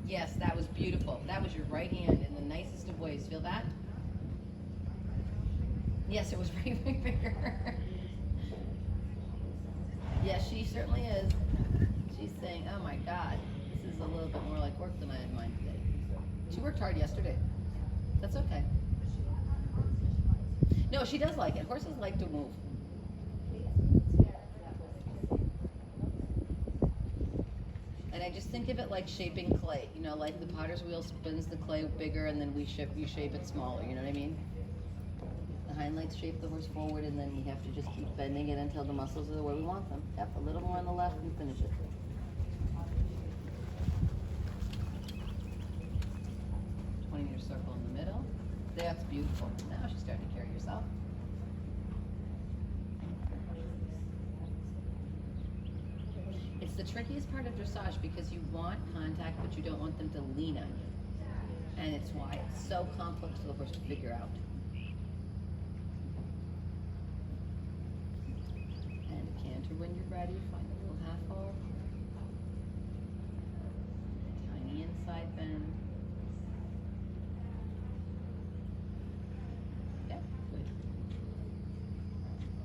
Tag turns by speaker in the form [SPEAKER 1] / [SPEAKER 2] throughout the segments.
[SPEAKER 1] Yes, that was beautiful. That was your right hand in the nicest of ways. Feel that? Yes, it was right finger. Yes, she certainly is. She's saying, oh my God, this is a little bit more like work than I had in mind today. She worked hard yesterday. That's okay. No, she does like it. Horses like to move. And I just think of it like shaping clay. You know, like the potter's wheel spins the clay bigger and then you shape it smaller. You know what I mean? The hind legs shape the horse forward and then we have to just keep bending it until the muscles are the way we want them. Yep, a little more on the left and finish it. 20-meter circle in the middle. That's beautiful. Now she's starting to carry herself. It's the trickiest part of dressage because you want contact, but you don't want them to lean on you. And it's why it's so complex for the horse to figure out. And a canter when you're ready. Find a little half hole. Tiny inside bend. Yep, good.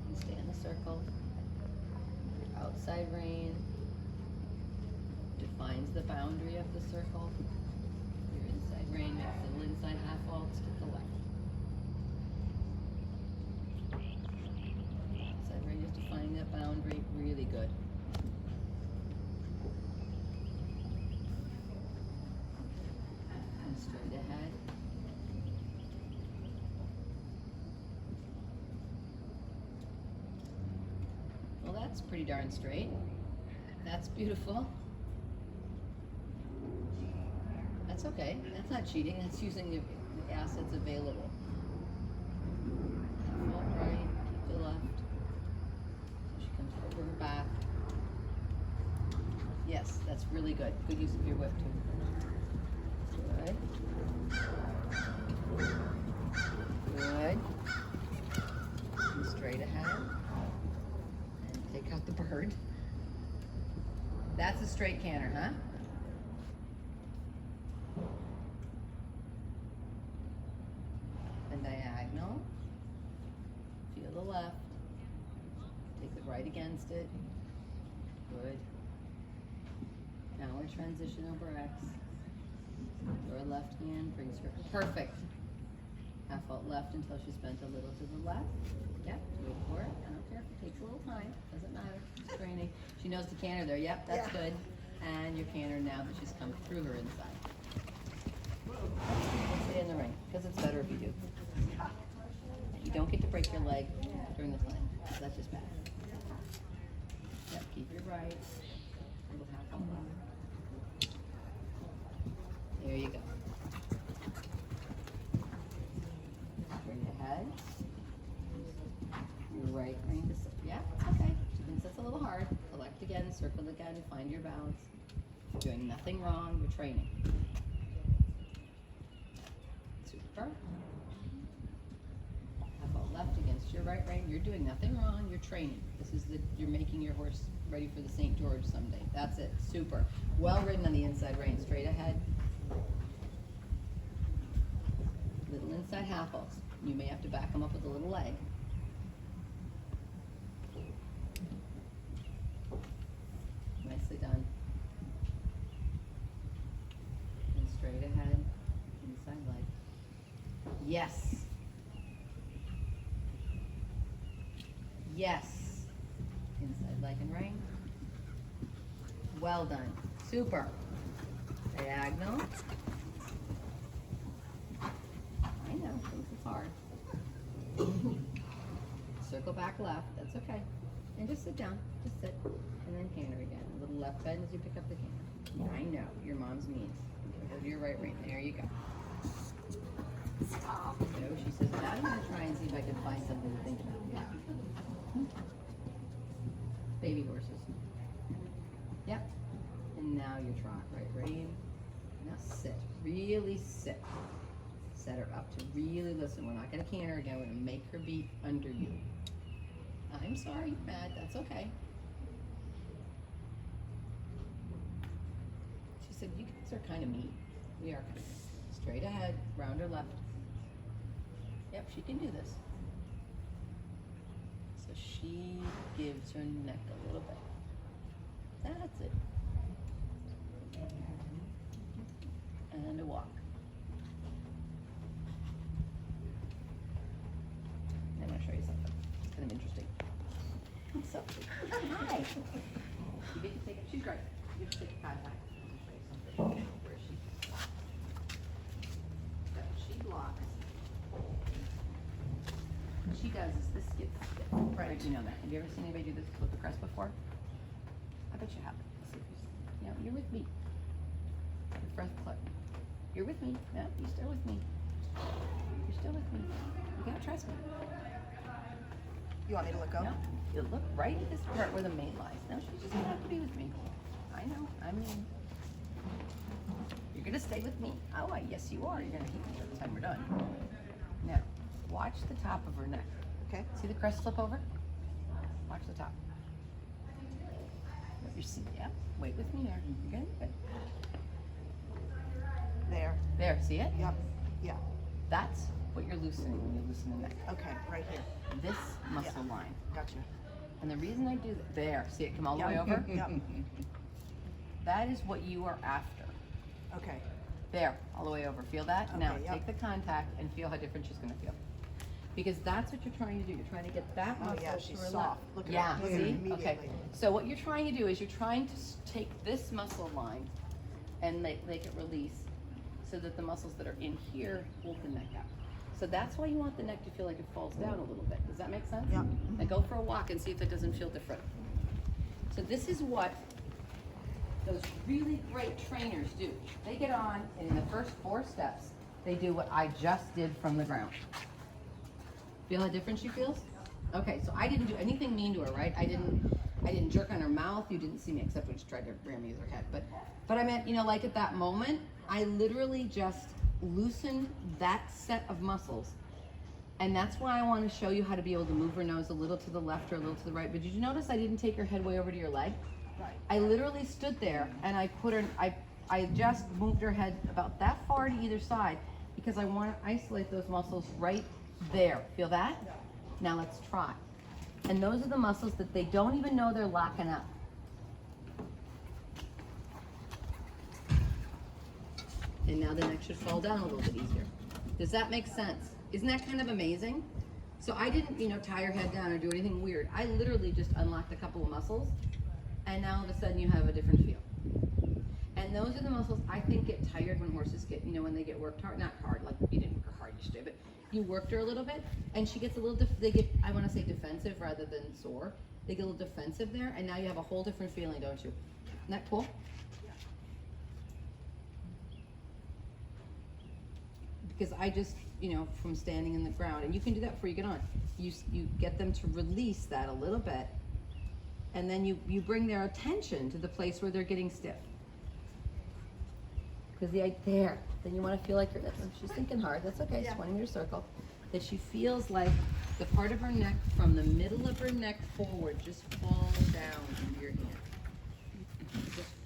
[SPEAKER 1] And stay in the circle. Your outside rein defines the boundary of the circle. Your inside rein makes a little inside half vaults to the left. Outside rein is defining that boundary. Really good. And straight ahead. Well, that's pretty darn straight. That's beautiful. That's okay. That's not cheating. That's using the assets available. Half vault right, keep the left. So she comes over her back. Yes, that's really good. Good use of your whip too. Good. Good. And straight ahead. And take out the bird. That's a straight canter, huh? And diagonal. Feel the left. Take the right against it. Good. Now we're transition over X. Your left hand brings her. Perfect. Half vault left until she's bent a little to the left. Yep, wait for it. I don't care if it takes a little time. Doesn't matter. It's training. She knows the canter there. Yep, that's good. And your canter now that she's come through her inside. Stay in the ring, because it's better if you do. You don't get to break your leg during the climb, because that's just bad. Yep, keep your right. Little half vault left. There you go. Straight ahead. Your right rein to sit. Yeah, okay. She thinks that's a little hard. Collect again, circle again, find your balance. You're doing nothing wrong, you're training. Super. Half vault left against your right rein. You're doing nothing wrong, you're training. You're making your horse ready for the St. George someday. That's it. Super. Well ridden on the inside rein. Straight ahead. Little inside half vaults. You may have to back them up with a little leg. Nicely done. And straight ahead, inside leg. Yes. Yes. Inside leg and rein. Well done. Super. Diagonal. I know, thinks it's hard. Circle back left, that's okay. And just sit down, just sit. And then canter again. A little left bend as you pick up the canter. I know, your mom's mean. Go to your right rein, there you go. So she says, now I'm gonna try and see if I can find something to think about. Yeah. Baby horses. Yep. And now your trot, right rein. Now sit, really sit. Set her up to really listen. We're not going to canter again. We're going to make her beat under you. I'm sorry, you're mad. That's okay. She said, you guys are kind of mean. We are kind of mean. Straight ahead, round or left. Yep, she can do this. So she gives her neck a little bit. That's it. And a walk. I'm going to show you something. It's kind of interesting. So, hi. You get to take it. She's great. You get to take a contact. I'll show you something. Where is she? So she blocks. What she does is this gets stiff. Right. You know that. Have you ever seen anybody do this with the crest before? I bet you have. You know, you're with me. The breath clip. You're with me. No, you're still with me. You're still with me. You gotta trust me.
[SPEAKER 2] You want me to let go?
[SPEAKER 1] No, you look right at this part where the mane lies. No, she's just gonna have to be with me. I know. I mean, you're gonna stay with me. Oh, yes, you are. You're gonna hate me by the time we're done. Now, watch the top of her neck.
[SPEAKER 2] Okay.
[SPEAKER 1] See the crest flip over? Watch the top. Let your seat. Yeah. Wait with me there. You're gonna do it.
[SPEAKER 2] There.
[SPEAKER 1] There. See it?
[SPEAKER 2] Yep. Yeah.
[SPEAKER 1] That's what you're loosening when you loosen the neck.
[SPEAKER 2] Okay, right here.
[SPEAKER 1] This muscle line.
[SPEAKER 2] Gotcha.
[SPEAKER 1] And the reason I do that, there, see it come all the way
[SPEAKER 2] Yep.
[SPEAKER 1] over?
[SPEAKER 2] Yep.
[SPEAKER 1] That is what you are after.
[SPEAKER 2] Okay.
[SPEAKER 1] There, all the way over. Feel that?
[SPEAKER 2] Okay,
[SPEAKER 1] Now,
[SPEAKER 2] yep.
[SPEAKER 1] take the contact and feel how different she's gonna feel. Because that's what you're trying to do. You're trying to get that
[SPEAKER 2] Oh
[SPEAKER 1] muscle
[SPEAKER 2] yeah,
[SPEAKER 1] to
[SPEAKER 2] she's
[SPEAKER 1] relax.
[SPEAKER 2] soft. Look at
[SPEAKER 1] Yeah,
[SPEAKER 2] her. Look at her
[SPEAKER 1] see?
[SPEAKER 2] immediately.
[SPEAKER 1] Okay. So what you're trying to do is you're trying to take this muscle line and make it release so that the muscles that are in here hold the neck up. So that's why you want the neck to feel like it falls down a little bit. Does that make sense?
[SPEAKER 2] Yep.
[SPEAKER 1] Now go for a walk and see if it doesn't feel different. So this is what those really great trainers do. They get on, and in the first 4 steps, they do what I just did from the ground. Feel how different she feels? Okay, so I didn't do anything mean to her, right? I didn't jerk on her mouth. You didn't see me, except when she tried to ram me with her head. But I meant, you know, like at that moment, I literally just loosened that set of muscles. And that's why I want to show you how to be able to move her nose a little to the left or a little to the right. But did you notice I didn't take her head way over to your leg?
[SPEAKER 2] Right.
[SPEAKER 1] I literally stood there and I put her, I just moved her head about that far to either side because I want to isolate those muscles right there. Feel that?
[SPEAKER 2] Yeah.
[SPEAKER 1] Now let's try. And those are the muscles that they don't even know they're locking up. And now the neck should fall down a little bit easier. Does that make sense? Isn't that kind of amazing? So I didn't, you know, tie her head down or do anything weird. I literally just unlocked a couple of muscles, and now all of a sudden you have a different feel. And those are the muscles I think get tired when horses get, you know, when they get worked hard. Not hard, like you didn't work her hard yesterday, but you worked her a little bit, and she gets a little, they get, I want to say defensive rather than sore. They get a little defensive there, and now you have a whole different feeling, don't you? Isn't that cool? Because I just, you know, from standing in the ground, and you can do that before you get on. You get them to release that a little bit, and then you bring their attention to the place where they're getting stiff. Because there, then you want to feel like she's thinking hard. That's okay. It's 20-meter circle. That she feels like the part of her neck from the middle of her neck forward just falls down into your hand.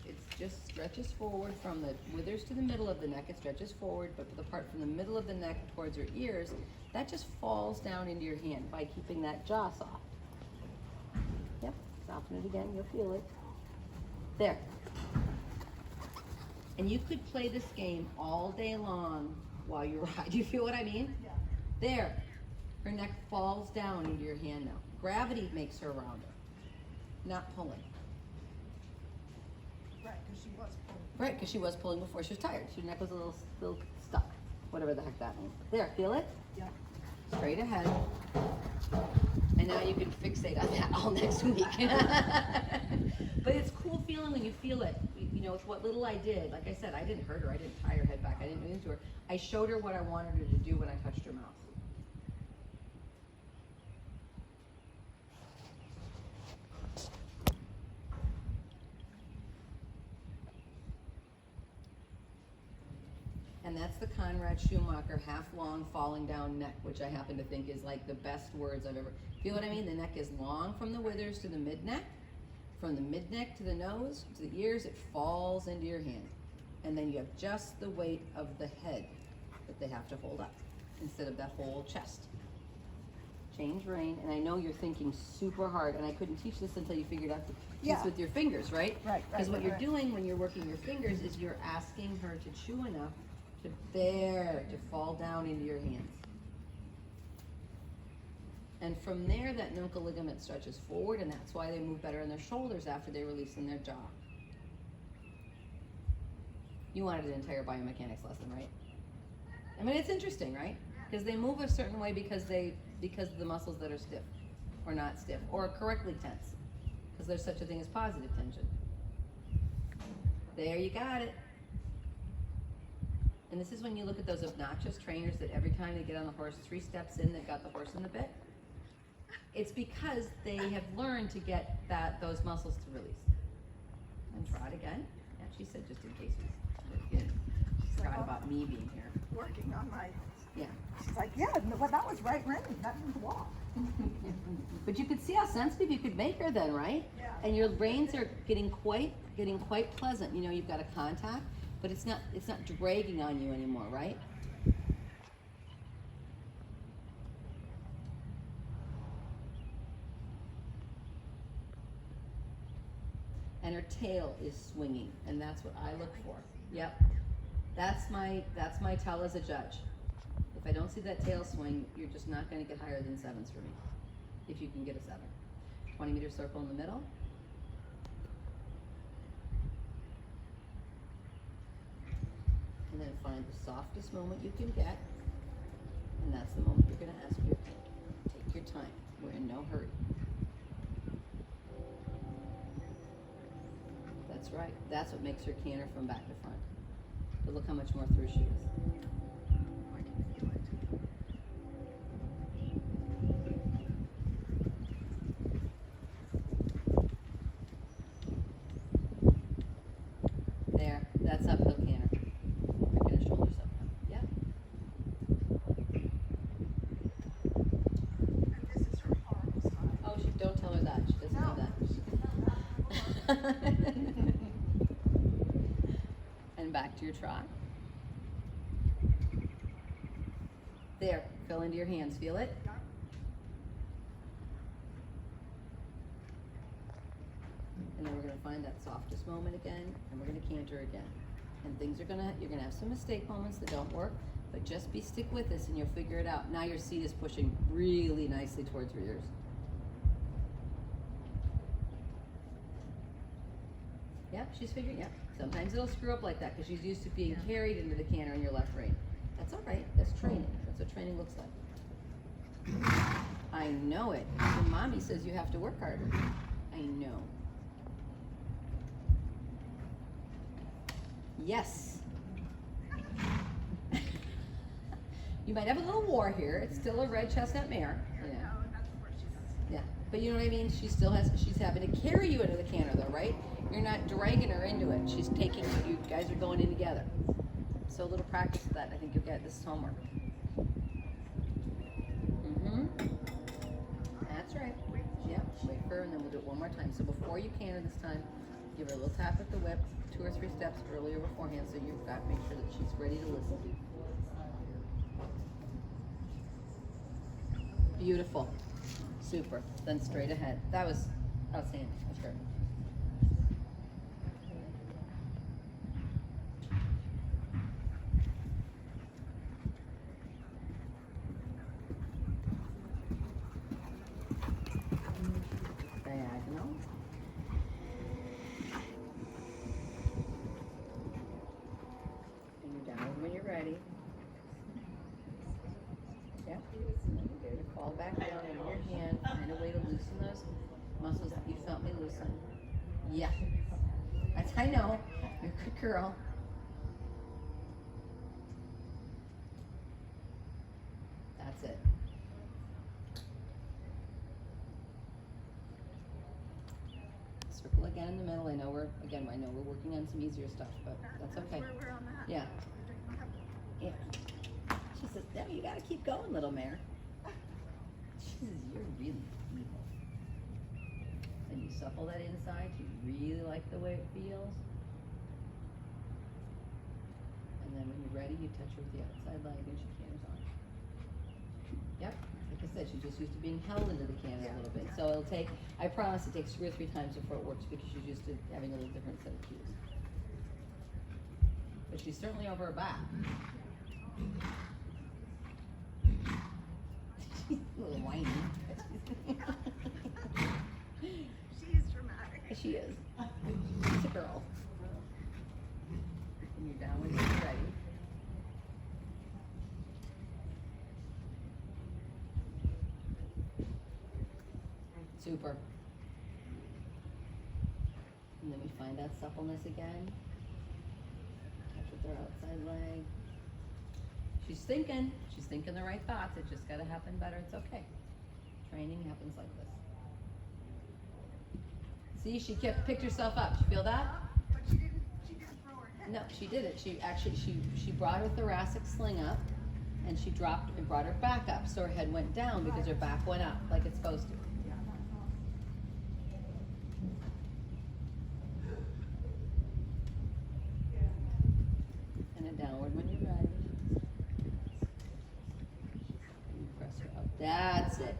[SPEAKER 1] It just stretches forward from the withers to the middle of the neck. It stretches forward, but for the part from the middle of the neck towards her ears, that just falls down into your hand by keeping that jaw soft. Yep, soften it again. You'll feel it. There. And you could play this game all day long while you ride. Do you feel what I mean?
[SPEAKER 2] Yeah.
[SPEAKER 1] There. Her neck falls down into your hand now. Gravity makes her rounder, not pulling.
[SPEAKER 2] Right, because she was pulling.
[SPEAKER 1] Right, because she was pulling before. She was tired. Her neck was a little stuck. Whatever the heck that means. There, feel it?
[SPEAKER 2] Yeah.
[SPEAKER 1] Straight ahead. And now you can fixate on that all next week. But it's cool feeling when you feel it. You know, it's what little I did. Like I said, I didn't hurt her. I didn't tie her head back. I didn't do anything to her. I showed her what I wanted her to do when I touched her mouth. And that's the Conrad Schumacher half-long falling down neck, which I happen to think is like the best words I've ever. Feel what I mean? The neck is long from the withers to the mid-neck. From the mid-neck to the nose, to the ears, it falls into your hand. And then you have just the weight of the head that they have to hold up instead of that whole chest. Change rein, and I know you're thinking super hard, and I couldn't teach this until you figured out this with your fingers, right?
[SPEAKER 2] Right.
[SPEAKER 1] Because what you're doing when you're working your fingers is you're asking her to chew enough to fall down into your hands. And from there, that nuchal ligament stretches forward, and that's why they move better in their shoulders after they release in their jaw. You wanted an entire biomechanics lesson, right? I mean, it's interesting, right? Because they move a certain way because of the muscles that are stiff, or not stiff, or correctly tense. Because there's such a thing as positive tension. There, you got it. And this is when you look at those obnoxious trainers that every time they get on the horse, 3 steps in, they've got the horse in the bit. It's because they have learned to get those muscles to release. And trot again. Yeah, she said just in case you forgot about me being here.
[SPEAKER 2] Working on my.
[SPEAKER 1] Yeah.
[SPEAKER 2] She's like, yeah, well, that was right rein. That didn't walk.
[SPEAKER 1] But you could see how sensitive you could make her then, right?
[SPEAKER 2] Yeah.
[SPEAKER 1] And your reins are getting quite pleasant. You know, you've got a contact, but it's not dragging on you anymore, right? And her tail is swinging, and that's what I look for. Yep. That's my tell as a judge. If I don't see that tail swing, you're just not going to get higher than 7s for me. If you can get a 7. 20-meter circle in the middle. And then find the softest moment you can get. And that's the moment you're going to ask your king. Take your time. We're in no hurry. That's right. That's what makes her canter from back to front. But look how much more through she is.
[SPEAKER 2] I can feel it.
[SPEAKER 1] There. That's uphill canter. You're going to shoulders up now. Yeah.
[SPEAKER 2] And this is her horrible side.
[SPEAKER 1] Oh, don't tell her that. She doesn't know that. And back to your trot. There, fill into your hands. Feel it? And then we're going to find that softest moment again, and we're going to canter again. And you're going to have some mistake moments that don't work, but just stick with this and you'll figure it out. Now your seat is pushing really nicely towards your ears. Yeah, she's figuring, yeah. Sometimes it'll screw up like that because she's used to being carried into the canter in your left rein. That's all right. That's training. That's what training looks like. I know it. Your mommy says you have to work harder. I know. Yes. You might have a little war here. It's still a red chestnut mare. Yeah. Yeah. But you know what I mean? She's having to carry you into the canter though, right? You're not dragging her into it. She's taking you guys are going in together. So a little practice of that. I think you'll get this homework. That's right. Yeah, wait for her and then we'll do it one more time. So before you canter this time, give her a little tap with the whip, 2 or 3 steps earlier beforehand so you've got to make sure that she's ready to listen. Beautiful. Super. Then straight ahead. That was outstanding. That's great. Diagonal. And you're down when you're ready. Yep. And then you're going to fall back down into your hand. Find a way to loosen those muscles that you felt me loosen. Yeah. I know. You're a good girl. That's it. Circle again in the middle. I know we're working on some easier stuff, but that's okay.
[SPEAKER 2] We're on that.
[SPEAKER 1] Yeah. Yeah. She says, no, you gotta keep going, little mare. She says, you're really evil. And you supple that inside. You really like the way it feels. ready, you touch her with the outside leg and she canters on. Yep, like I said, she's just used to being held into the canter a little bit. So it'll take, I promise it takes 2 or 3 times before it works because she's used to having a little different set of cues. But she's certainly over her back. She's a little whiny.
[SPEAKER 2] She's dramatic.
[SPEAKER 1] She is. She's a girl. And you're down when you're ready. Super. And then we find that suppleness again. Touch with her outside leg. She's thinking the right thoughts. It just gotta happen better. It's okay. Training happens like this. See, she picked herself up. You feel that?
[SPEAKER 2] But she didn't throw her head.
[SPEAKER 1] No, she did it. She actually, she brought her thoracic sling up and she dropped and brought her back up. So her head went down because her back went up like it's supposed to. And a downward when you're ready. And you press her up. That's it.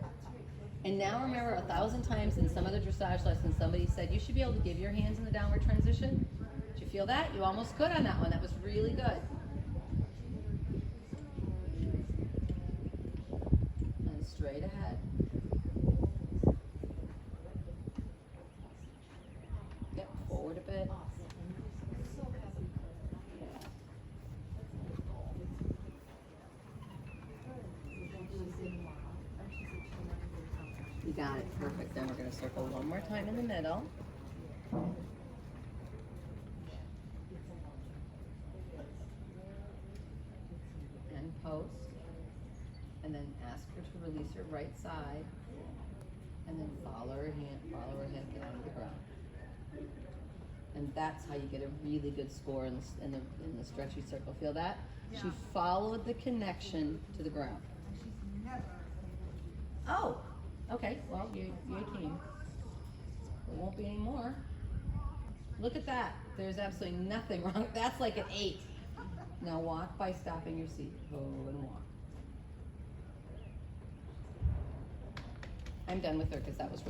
[SPEAKER 1] And now remember 1,000 times in some other dressage lesson somebody said you should be able to give your hands in the downward transition. Did you feel that? You almost could on that one. That was really good. And straight ahead. Yep, forward a bit. You got it, perfect. Then we're going to circle one more time in the middle. And post. And then ask her to release her right side. And then follow her head down to the ground. And that's how you get a really good score in the stretchy circle. Feel that?
[SPEAKER 2] Yeah.
[SPEAKER 1] She followed the connection to the ground.
[SPEAKER 2] She's never.
[SPEAKER 1] Oh, okay. Well, you came. There won't be any more. Look at that. There's absolutely nothing wrong. That's like an 8. Now walk by stopping your seat. Go and walk. I'm done with her because that was really